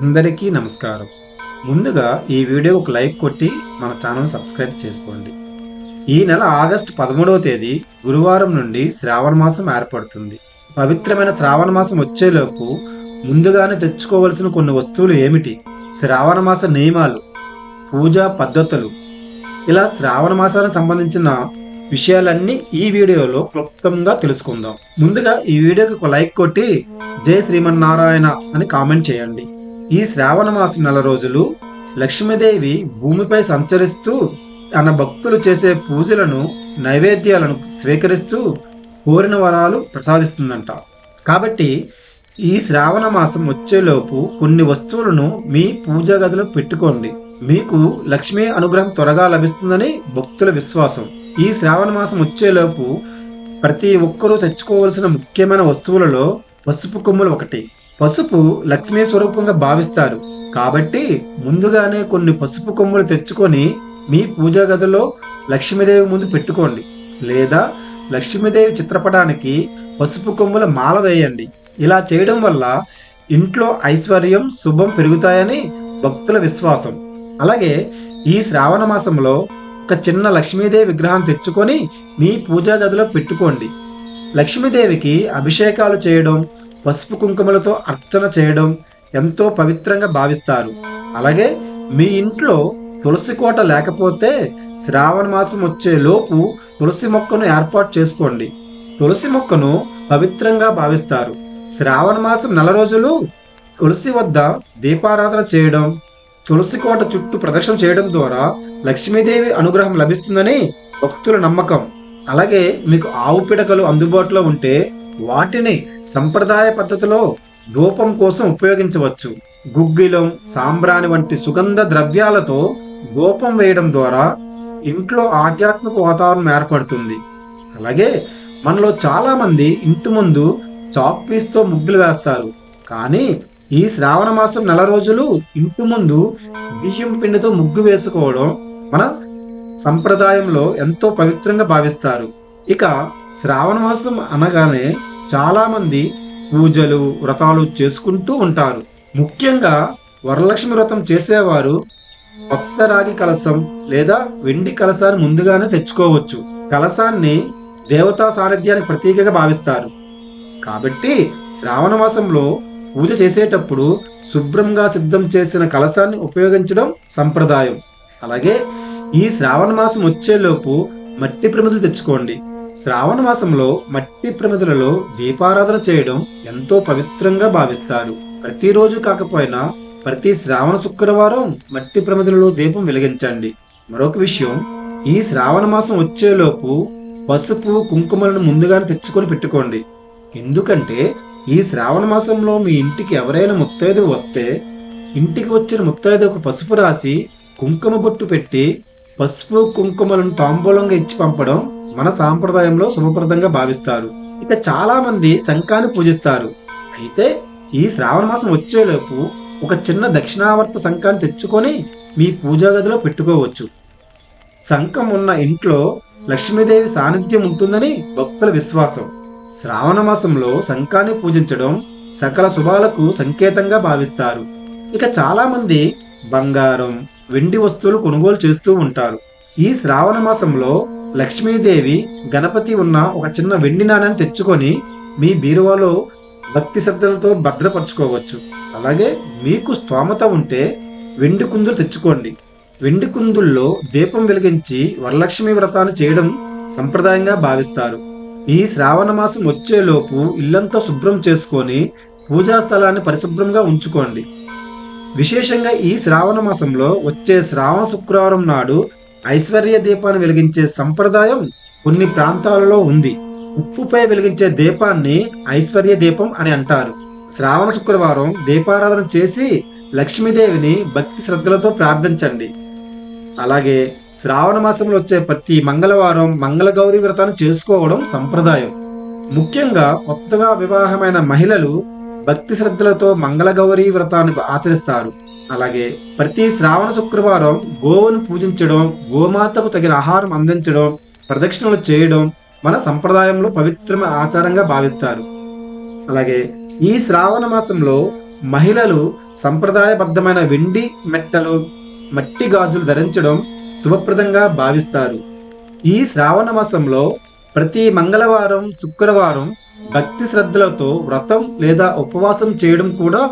అందరికీ నమస్కారం. ముందుగా ఈ వీడియోకి ఒక లైక్ కొట్టి మన ఛానల్ సబ్స్క్రైబ్ చేసుకోండి. ఈ నెల ఆగస్టు 13వ తేదీ గురువారం నుండి శ్రావణ మాసం ఏర్పడుతుంది. పవిత్రమైన శ్రావణ మాసం వచ్చేలోపు ముందుగానే తెచ్చుకోవలసిన కొన్ని వస్తువులు ఏమిటి, శ్రావణ మాస నియమాలు, పూజా పద్ధతులు, ఇలా శ్రావణ మాసానికి సంబంధించిన విషయాలన్నీ ఈ వీడియోలో క్లుప్తంగా తెలుసుకుందాం. ముందుగా ఈ వీడియోకి ఒక లైక్ కొట్టి జై శ్రీమన్నారాయణ అని కామెంట్ చేయండి. ఈ శ్రావణ మాసం నెల రోజులు లక్ష్మీదేవి భూమిపై సంచరిస్తూ తన భక్తులు చేసే పూజలను, నైవేద్యాలను స్వీకరిస్తూ కోరిన వరాలు ప్రసాదిస్తుందంట. కాబట్టి ఈ శ్రావణ మాసం వచ్చేలోపు కొన్ని వస్తువులను మీ పూజా గదిలో పెట్టుకోండి. మీకు లక్ష్మీ అనుగ్రహం త్వరగా లభిస్తుందని భక్తుల విశ్వాసం. ఈ శ్రావణ మాసం వచ్చేలోపు ప్రతి ఒక్కరూ తెచ్చుకోవలసిన ముఖ్యమైన వస్తువులలో పసుపు కొమ్ములు ఒకటి. పసుపు లక్ష్మీ స్వరూపంగా భావిస్తారు కాబట్టి ముందుగానే కొన్ని పసుపు కొమ్ములు తెచ్చుకొని మీ పూజా గదిలో లక్ష్మీదేవి ముందు పెట్టుకోండి, లేదా లక్ష్మీదేవి చిత్రపటానికి పసుపు కొమ్ముల మాల వేయండి. ఇలా చేయడం వల్ల ఇంట్లో ఐశ్వర్యం, శుభం పెరుగుతాయని భక్తుల విశ్వాసం. అలాగే ఈ శ్రావణ మాసంలో ఒక చిన్న లక్ష్మీదేవి విగ్రహం తెచ్చుకొని మీ పూజా గదిలో పెట్టుకోండి. లక్ష్మీదేవికి అభిషేకాలు చేయడం, పసుపు కుంకుమలతో అర్చన చేయడం ఎంతో పవిత్రంగా భావిస్తారు. అలాగే మీ ఇంట్లో తులసి కోట లేకపోతే శ్రావణ మాసం వచ్చే లోపు తులసి మొక్కను ఏర్పాటు చేసుకోండి. తులసి మొక్కను పవిత్రంగా భావిస్తారు. శ్రావణ మాసం నెల రోజులు తులసి వద్ద దీపారాధన చేయడం, తులసి కోట చుట్టూ ప్రదక్షిణ చేయడం ద్వారా లక్ష్మీదేవి అనుగ్రహం లభిస్తుందని భక్తుల నమ్మకం. అలాగే మీకు ఆవు పిడకలు అందుబాటులో ఉంటే వాటిని సంప్రదాయ పద్ధతిలో ధూపం కోసం ఉపయోగించవచ్చు. గుగ్గిలం, సాంబ్రాణి వంటి సుగంధ ద్రవ్యాలతో ధూపం వేయడం ద్వారా ఇంట్లో ఆధ్యాత్మిక వాతావరణం ఏర్పడుతుంది. అలాగే మనలో చాలా మంది ఇంటి ముందు చాక్ పీస్తో ముగ్గులు వేస్తారు. కానీ ఈ శ్రావణ మాసం నెల రోజులు ఇంటి ముందు బియ్యం పిండితో ముగ్గు వేసుకోవడం మన సంప్రదాయంలో ఎంతో పవిత్రంగా భావిస్తారు. ఇక శ్రావణ మాసం అనగానే చాలా మంది పూజలు, వ్రతాలు చేసుకుంటూ ఉంటారు. ముఖ్యంగా వరలక్ష్మి వ్రతం చేసేవారు కొత్త రాగి కలశం లేదా వెండి కలశాన్ని ముందుగానే తెచ్చుకోవచ్చు. కలశాన్ని దేవతా సాన్నిధ్యానికి ప్రతీకగా భావిస్తారు. కాబట్టి శ్రావణ మాసంలో పూజ చేసేటప్పుడు శుభ్రంగా సిద్ధం చేసిన కలశాన్ని ఉపయోగించడం సంప్రదాయం. అలాగే ఈ శ్రావణ మాసం వచ్చేలోపు మట్టి ప్రమిదలు తెచ్చుకోండి. శ్రావణ మాసంలో మట్టి ప్రమిదలలో దీపారాధన చేయడం ఎంతో పవిత్రంగా భావిస్తారు. ప్రతిరోజు కాకపోయినా ప్రతి శ్రావణ శుక్రవారం మట్టి ప్రమిదలలో దీపం వెలిగించండి. మరొక విషయం, ఈ శ్రావణ మాసం వచ్చేలోపు పసుపు, కుంకుమలను ముందుగానే తెచ్చుకొని పెట్టుకోండి. ఎందుకంటే ఈ శ్రావణ మాసంలో మీ ఇంటికి ఎవరైనా ముత్తైదు వస్తే ఇంటికి వచ్చిన ముత్తైదుకు పసుపు రాసి కుంకుమ బొట్టు పెట్టి పసుపు కుంకుమలను తాంబూలంగా ఇచ్చి పంపడం మన సాంప్రదాయంలో శుభప్రదంగా భావిస్తారు. ఇక చాలా మంది శంఖాన్ని పూజిస్తారు. అయితే ఈ శ్రావణ మాసం వచ్చేలోపు ఒక చిన్న దక్షిణావర్త శంఖాన్ని తెచ్చుకొని మీ పూజా గదిలో పెట్టుకోవచ్చు. శంఖం ఉన్న ఇంట్లో లక్ష్మీదేవి సాన్నిధ్యం ఉంటుందని భక్తుల విశ్వాసం. శ్రావణ మాసంలో శంఖాన్ని పూజించడం సకల శుభాలకు సంకేతంగా భావిస్తారు. ఇక చాలా మంది బంగారం, వెండి వస్తువులు కొనుగోలు చేస్తూ ఉంటారు. ఈ శ్రావణ మాసంలో లక్ష్మీదేవి, గణపతి ఉన్న ఒక చిన్న వెండి నాణ్యాన్ని తెచ్చుకొని మీ బీరువాలో భక్తి శ్రద్ధలతో భద్రపరచుకోవచ్చు. అలాగే మీకు స్తోమత ఉంటే వెండి కుందులు తెచ్చుకోండి. వెండి కుందుల్లో దీపం వెలిగించి వరలక్ష్మి వ్రతాన్ని చేయడం సంప్రదాయంగా భావిస్తారు. ఈ శ్రావణ మాసం వచ్చేలోపు ఇల్లంతా శుభ్రం చేసుకొని పూజా స్థలాన్ని పరిశుభ్రంగా ఉంచుకోండి. విశేషంగా ఈ శ్రావణ మాసంలో వచ్చే శ్రావణ శుక్రవారం నాడు ఐశ్వర్య దీపాన్ని వెలిగించే సంప్రదాయం కొన్ని ప్రాంతాలలో ఉంది. ఉప్పుపై వెలిగించే దీపాన్ని ఐశ్వర్య దీపం అని అంటారు. శ్రావణ శుక్రవారం దీపారాధన చేసి లక్ష్మీదేవిని భక్తి శ్రద్ధలతో ప్రార్థించండి. అలాగే శ్రావణ మాసంలో వచ్చే ప్రతి మంగళవారం మంగళగౌరి వ్రతాన్ని చేసుకోవడం సంప్రదాయం. ముఖ్యంగా కొత్తగా వివాహమైన మహిళలు భక్తి శ్రద్ధలతో మంగళగౌరి వ్రతాన్ని ఆచరిస్తారు. అలాగే ప్రతి శ్రావణ శుక్రవారం గోవును పూజించడం, గోమాతకు తగిన ఆహారం అందించడం, ప్రదక్షిణలు చేయడం మన సంప్రదాయంలో పవిత్రమైన ఆచారంగా భావిస్తారు. అలాగే ఈ శ్రావణ మాసంలో మహిళలు సంప్రదాయబద్ధమైన వెండి మెట్టలు, మట్టి గాజులు ధరించడం శుభప్రదంగా భావిస్తారు. ఈ శ్రావణ మాసంలో ప్రతి మంగళవారం, శుక్రవారం భక్తి శ్రద్ధలతో వ్రతం లేదా ఉపవాసం చేయడం కూడా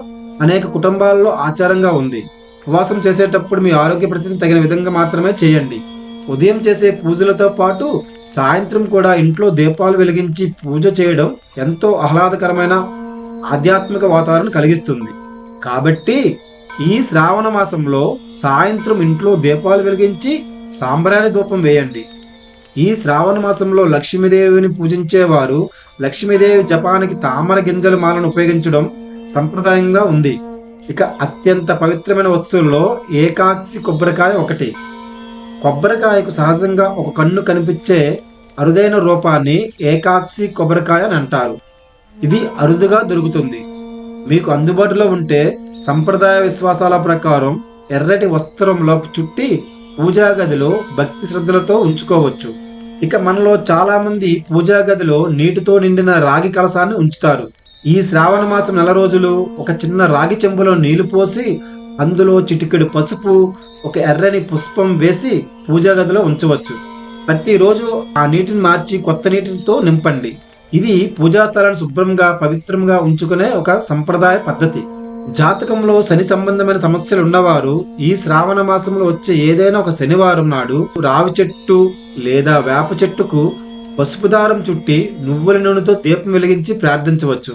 అనేక కుటుంబాల్లో ఆచారంగా ఉంది. ఉపవాసం చేసేటప్పుడు మీ ఆరోగ్య పరిస్థితిని తగిన విధంగా మాత్రమే చేయండి. ఉదయం చేసే పూజలతో పాటు సాయంత్రం కూడా ఇంట్లో దీపాలు వెలిగించి పూజ చేయడం ఎంతో ఆహ్లాదకరమైన ఆధ్యాత్మిక వాతావరణం కలిగిస్తుంది. కాబట్టి ఈ శ్రావణ మాసంలో సాయంత్రం ఇంట్లో దీపాలు వెలిగించి సాంబ్రాణి ధూపం వేయండి. ఈ శ్రావణ మాసంలో లక్ష్మీదేవిని పూజించేవారు లక్ష్మీదేవి జపానికి తామర గింజల మాలను ఉపయోగించడం సంప్రదాయంగా ఉంది. ఇక అత్యంత పవిత్రమైన వస్తువుల్లో ఏకాక్షి కొబ్బరికాయ ఒకటి. కొబ్బరికాయకు సహజంగా ఒక కన్ను కనిపించే అరుదైన రూపాన్ని ఏకాక్షి కొబ్బరికాయ అని అంటారు. ఇది అరుదుగా దొరుకుతుంది. మీకు అందుబాటులో ఉంటే సంప్రదాయ విశ్వాసాల ప్రకారం ఎర్రటి వస్త్రంలో చుట్టి పూజా గదిలో భక్తి శ్రద్ధలతో ఉంచుకోవచ్చు. ఇక మనలో చాలా మంది పూజా గదిలో నీటితో నిండిన రాగి కలశాన్ని ఉంచుతారు. ఈ శ్రావణ మాసం నెల రోజులు ఒక చిన్న రాగి చెంబులో నీళ్లు పోసి అందులో చిటికెడు పసుపు, ఒక ఎర్రని పుష్పం వేసి పూజా గదిలో ఉంచవచ్చు. ప్రతిరోజు ఆ నీటిని మార్చి కొత్త నీటితో నింపండి. ఇది పూజా స్థలాన్ని శుభ్రంగా పవిత్రంగా ఉంచుకునే ఒక సంప్రదాయ పద్ధతి. జాతకంలో శని సంబంధమైన సమస్యలు ఉన్నవారు ఈ శ్రావణ మాసంలో వచ్చే ఏదైనా ఒక శనివారం నాడు రావి చెట్టు లేదా వేప చెట్టుకు పసుపు దారం చుట్టి నువ్వుల నూనెతో దీపం వెలిగించి ప్రార్థించవచ్చు.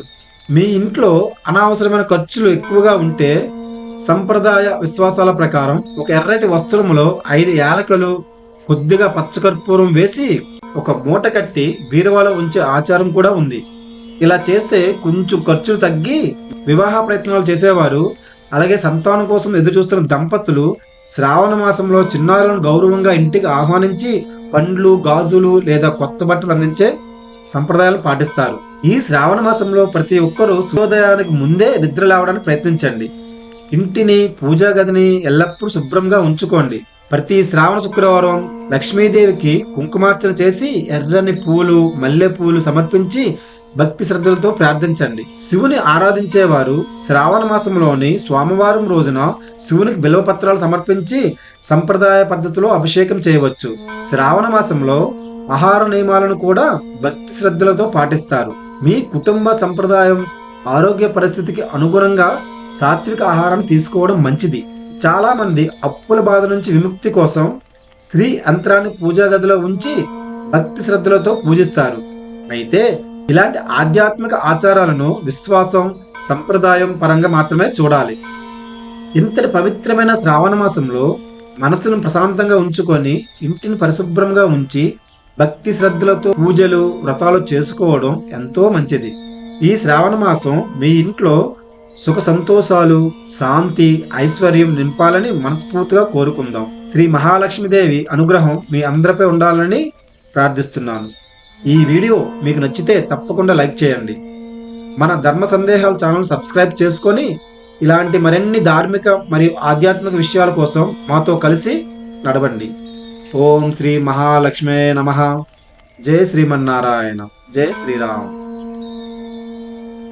మీ ఇంట్లో అనవసరమైన ఖర్చులు ఎక్కువగా ఉంటే సంప్రదాయ విశ్వాసాల ప్రకారం ఒక ఎర్రటి వస్త్రములో 5 యాలకులు, కొద్దిగా పచ్చకర్పూరం వేసి ఒక మూట కట్టి బీరువాలో ఉంచే ఆచారం కూడా ఉంది. ఇలా చేస్తే కొంచెం ఖర్చులు తగ్గి వివాహ ప్రయత్నాలు చేసేవారు, అలాగే సంతానం కోసం ఎదురు చూస్తున్న దంపతులు శ్రావణ మాసంలో చిన్నారులను గౌరవంగా ఇంటికి ఆహ్వానించి పండ్లు, గాజులు లేదా కొత్త బట్టలు అందించే సంప్రదాయాలు పాటిస్తారు. ఈ శ్రావణ మాసంలో ప్రతి ఒక్కరూ సూర్యోదయానికి ముందే నిద్ర లేవడానికి ప్రయత్నించండి. ఇంటిని, పూజా గదిని ఎల్లప్పుడూ శుభ్రంగా ఉంచుకోండి. ప్రతి శ్రావణ శుక్రవారం లక్ష్మీదేవికి కుంకుమార్చన చేసి ఎర్రని పూలు, మల్లె పూలు సమర్పించి భక్తి శ్రద్ధలతో ప్రార్థించండి. శివుని ఆరాధించేవారు శ్రావణ మాసంలోని సోమవారం రోజున శివునికి బిల్వపత్రాలు సమర్పించి సంప్రదాయ పద్ధతిలో అభిషేకం చేయవచ్చు. శ్రావణ మాసంలో ఆహార నియమాలను కూడా భక్తి శ్రద్ధలతో పాటిస్తారు. మీ కుటుంబ సంప్రదాయం, ఆరోగ్య పరిస్థితికి అనుగుణంగా సాత్విక ఆహారం తీసుకోవడం మంచిది. చాలా మంది అప్పుల బాధ నుంచి విముక్తి కోసం శ్రీ యంత్రాన్ని పూజా గదిలో ఉంచి భక్తి శ్రద్ధలతో పూజిస్తారు. అయితే ఇలాంటి ఆధ్యాత్మిక ఆచారాలను విశ్వాసం, సంప్రదాయం పరంగా మాత్రమే చూడాలి. ఇంతటి పవిత్రమైన శ్రావణ మాసంలో మనసును ప్రశాంతంగా ఉంచుకొని ఇంటిని పరిశుభ్రంగా ఉంచి భక్తి శ్రద్ధలతో పూజలు, వ్రతాలు చేసుకోవడం ఎంతో మంచిది. ఈ శ్రావణ మాసం మీ ఇంట్లో సుఖ సంతోషాలు, శాంతి, ఐశ్వర్యం నింపాలని మనస్ఫూర్తిగా కోరుకుందాం. శ్రీ మహాలక్ష్మీదేవి అనుగ్రహం మీ అందరిపై ఉండాలని ప్రార్థిస్తున్నాను. ఈ వీడియో మీకు నచ్చితే తప్పకుండా లైక్ చేయండి. మన ధర్మ సందేహాల ఛానల్ సబ్స్క్రైబ్ చేసుకొని ఇలాంటి మరిన్ని ధార్మిక మరియు ఆధ్యాత్మిక విషయాల కోసం మాతో కలిసి నడవండి. ఓం శ్రీ మహాలక్ష్మే నమః. జై శ్రీమన్నారాయణ. జై శ్రీరామ్.